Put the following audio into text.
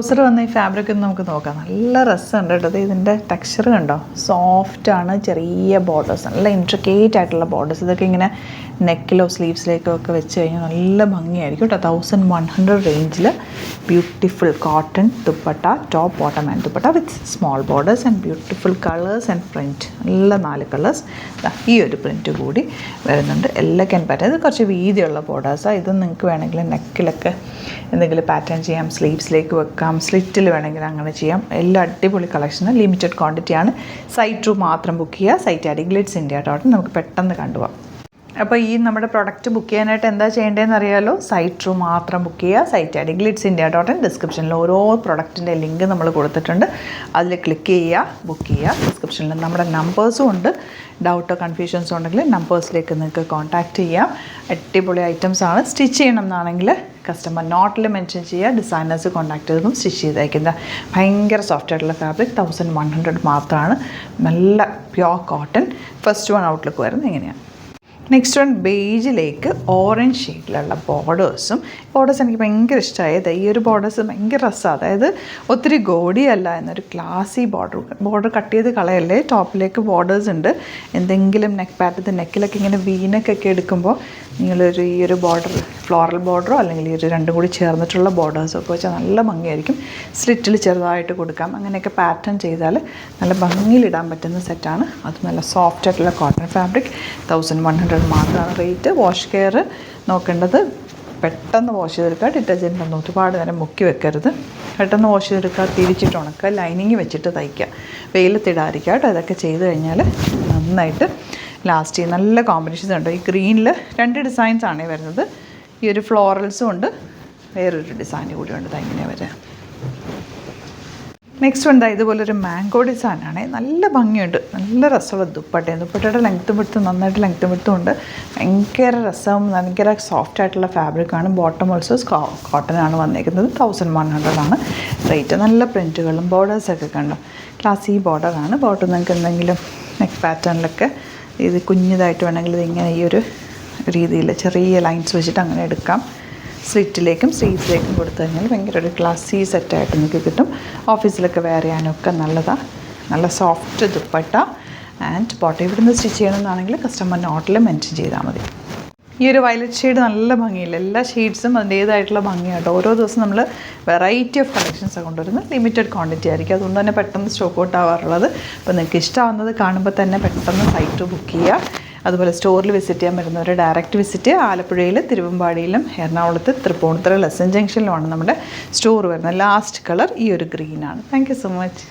Trouser വന്ന ഈ fabric ഒന്ന് നമുക്ക് നോക്കാം. നല്ല രസമുണ്ട് കേട്ടോ. ഇതിൻ്റെ ടെക്സ്ചർ കണ്ടോ, സോഫ്റ്റാണ്. ചെറിയ ബോർഡേഴ്സ്, നല്ല ഇൻട്രിക്കേറ്റ് ആയിട്ടുള്ള ബോർഡേഴ്സ്. ഇതൊക്കെ ഇങ്ങനെ നെക്കിലോ സ്ലീവ്സിലേക്കോ ഒക്കെ വെച്ച് കഴിഞ്ഞാൽ നല്ല ഭംഗിയായിരിക്കും കേട്ടോ. 1100 റേഞ്ചിൽ beautiful cotton dupatta, top bottom and dupatta with small borders and beautiful colours and print. നല്ല 4 കളേഴ്സ്. ഈ ഒരു പ്രിൻറ്റ് കൂടി വരുന്നുണ്ട്. എല്ലാം ക്യാൻ പാറ്റേൺ. ഇത് കുറച്ച് വീതിയുള്ള ബോർഡേഴ്സാണ്. ഇത് നിങ്ങൾക്ക് വേണമെങ്കിൽ നെക്കിലൊക്കെ എന്തെങ്കിലും പാറ്റേൺ ചെയ്യാം, സ്ലീവ്സിലേക്ക് വെക്കാം, സ്ലിറ്റിൽ വേണമെങ്കിൽ അങ്ങനെ ചെയ്യാം. എല്ലാം അടിപൊളി കളക്ഷന്. ലിമിറ്റഡ് ക്വാണ്ടിറ്റിയാണ്. സൈറ്റ് ത്രൂ മാത്രം ബുക്ക് ചെയ്യുക. സൈറ്റ് ഐ ഡി glitzindia.in. നമുക്ക് പെട്ടെന്ന് കണ്ടുപോകാം. അപ്പോൾ ഈ നമ്മുടെ പ്രൊഡക്റ്റ് ബുക്ക് ചെയ്യാനായിട്ട് എന്താ ചെയ്യേണ്ടതെന്ന് അറിയാമല്ലോ. സൈറ്റ് ത്രൂ മാത്രം ബുക്ക് ചെയ്യുക. സൈറ്റ് ഐ ഡി glitzindia.in. ഡിസ്ക്രിപ്ഷനിൽ ഓരോ പ്രൊഡക്റ്റിൻ്റെ ലിങ്ക് നമ്മൾ കൊടുത്തിട്ടുണ്ട്. അതിൽ ക്ലിക്ക് ചെയ്യുക, ബുക്ക് ചെയ്യുക. ഡിസ്ക്രിപ്ഷനിൽ നമ്മുടെ നമ്പേഴ്സും ഉണ്ട്. ഡൗട്ടോ കൺഫ്യൂഷൻസോ ഉണ്ടെങ്കിൽ നമ്പേഴ്സിലേക്ക് നിങ്ങൾക്ക് കോൺടാക്റ്റ് ചെയ്യാം. അടിപൊളി ഐറ്റംസ് ആണ്. സ്റ്റിച്ച് ചെയ്യണം എന്നാണെങ്കിൽ കസ്റ്റമർ നോട്ടിൽ മെൻഷൻ ചെയ്യുക. ഡിസൈനേഴ്സ് കോൺടാക്ട് ചെയ്തതും സ്റ്റിച്ച് ചെയ്തേക്കുന്നത്. ഭയങ്കര സോഫ്റ്റ് ആയിട്ടുള്ള ഫാബ്രിക്. 1100 മാത്രമാണ്. നല്ല pure cotton. First one outlook വരുന്നത് എങ്ങനെയാണ്. നെക്സ്റ്റ് വൺ ബേജിലേക്ക് ഓറഞ്ച് ഷെയ്ഡിലുള്ള ബോർഡേഴ്സും. ബോർഡേഴ്സ് എനിക്ക് ഭയങ്കര ഇഷ്ടമായത്. ഈ ഒരു ബോർഡേഴ്സ് ഭയങ്കര രസമാണ്. അതായത് ഒത്തിരി ഗോഡിയല്ല എന്നൊരു ക്ലാസി ബോർഡർ കട്ട് ചെയ്ത് കളയല്ലേ. ടോപ്പിലേക്ക് ബോർഡേഴ്സ് ഉണ്ട്. എന്തെങ്കിലും നെക്ക് പാറ്റത്ത് നെക്കിലൊക്കെ ഇങ്ങനെ വീനക്കൊക്കെ എടുക്കുമ്പോൾ നിങ്ങളൊരു ഈ ഒരു ബോർഡർ, ഫ്ലോറൽ ബോർഡറോ അല്ലെങ്കിൽ ഈ ഒരു രണ്ടും കൂടി ചേർന്നിട്ടുള്ള ബോർഡേഴ്സൊക്കെ വെച്ചാൽ നല്ല ഭംഗിയായിരിക്കും. സ്ലിറ്റിൽ ചെറുതായിട്ട് കൊടുക്കാം. അങ്ങനെയൊക്കെ പാറ്റേൺ ചെയ്താൽ നല്ല ഭംഗിയിലിടാൻ പറ്റുന്ന സെറ്റാണ്. അത് നല്ല സോഫ്റ്റ് ആയിട്ടുള്ള കോട്ടൺ ഫാബ്രിക്. 1100 മാത്രമാണ് റേറ്റ്. വാഷ് കെയർ നോക്കേണ്ടത് പെട്ടെന്ന് വാഷ് ചെയ്തെടുക്കുക. ഡിറ്റർജൻറ്റ് ഒന്നും ഒരുപാട് നേരം മുക്കി വെക്കരുത്. പെട്ടെന്ന് വാഷ് ചെയ്തെടുക്കുക. തിരിച്ചിട്ട് ഉണക്കുക. ലൈനിങ് വെച്ചിട്ട് തയ്ക്കുക. വെയിലത്തിടാതിരിക്കുക കേട്ടോ. ഇതൊക്കെ ചെയ്ത് കഴിഞ്ഞാൽ നന്നായിട്ട് ലാസ്റ്റ് ചെയ്യും. നല്ല കോമ്പിനേഷൻസ് ഉണ്ട്. ഈ ഗ്രീനിൽ 2 ഡിസൈൻസ് ആണ് വരുന്നത്. ഈ ഒരു ഫ്ലോറൽസും ഉണ്ട്, വേറൊരു ഡിസൈൻ കൂടി ഉണ്ട്. ഇങ്ങനെ വരാം. നെക്സ്റ്റ് എന്താ, ഇതുപോലൊരു മാംഗോ ഡിസൈനാണ്. നല്ല ഭംഗിയുണ്ട്. നല്ല രസമുള്ള ദുപ്പട്ടയുടെ ലെങ്ത്തും വിടുത്തും നന്നായിട്ട് ലെങ്ത്തും വിടുത്തും ഉണ്ട്. ഭയങ്കര രസവും ഭയങ്കര സോഫ്റ്റ് ആയിട്ടുള്ള ഫാബ്രിക്കാണ്. ബോട്ടം ഓൾസോ കോട്ടനാണ് വന്നിരിക്കുന്നത്. 1100 ആണ് റേറ്റ്. നല്ല പ്രിൻറ്റുകളും ബോർഡേഴ്സൊക്കെ കണ്ടു. ക്ലാസി ബോർഡറാണ്. ബോർഡർ നിങ്ങൾക്ക് എന്തെങ്കിലും നെക്ക് പാറ്റേണിലൊക്കെ ഇത് കുഞ്ഞിതായിട്ട് വേണമെങ്കിൽ ഇതിങ്ങനെ ഈ ഒരു രീതിയിൽ ചെറിയ ലൈൻസ് വെച്ചിട്ട് അങ്ങനെ എടുക്കാം. സ്ലിറ്റിലേക്കും സ്ലീവ്സിലേക്കും കൊടുത്തു കഴിഞ്ഞാൽ ഭയങ്കര ഒരു ക്ലാസി സെറ്റായിട്ട് നിങ്ങൾക്ക് കിട്ടും. ഓഫീസിലൊക്കെ വെയർ ചെയ്യാനൊക്കെ നല്ലതാണ്. നല്ല സോഫ്റ്റ് ദുപ്പട്ട ആൻഡ് ബോട്ടം. ഇവിടുന്ന് സ്റ്റിച്ച് ചെയ്യണമെന്നാണെങ്കിൽ കസ്റ്റമർ നോട്ടിൽ മെൻഷൻ ചെയ്താൽ മതി. ഈ ഒരു വയലറ്റ് ഷെയ്ഡ് നല്ല ഭംഗിയില്ല. എല്ലാ ഷെയ്ഡ്സും അതിൻ്റേതായിട്ടുള്ള ഭംഗിയാട്ടോ. ഓരോ ദിവസം നമ്മൾ വെറൈറ്റി ഓഫ് കളക്ഷൻസാണ് കൊണ്ടുവരുന്നത്. ലിമിറ്റഡ് ക്വാണ്ടിറ്റി ആയിരിക്കും. അതുകൊണ്ട് തന്നെ പെട്ടെന്ന് സ്റ്റോക്ക് ഔട്ട് ആവാറുള്ളത്. അപ്പോൾ നിങ്ങൾക്ക് ഇഷ്ടമാവുന്നത് കാണുമ്പോൾ തന്നെ പെട്ടെന്ന് സൈറ്റ് ബുക്ക് ചെയ്യുക. അതുപോലെ സ്റ്റോറിൽ വിസിറ്റ് ചെയ്യാൻ വരുന്നവർ ഡയറക്റ്റ് വിസിറ്റ്. ആലപ്പുഴയിൽ, തിരുവമ്പാടിയിലും, എറണാകുളത്ത്, തൃപ്പൂണിത്തുറ, ലെസൺ ജംഗ്ഷനിലുമാണ് നമ്മുടെ സ്റ്റോർ വരുന്നത്. ലാസ്റ്റ് കളർ ഈ ഒരു ഗ്രീനാണ്. Thank you so much.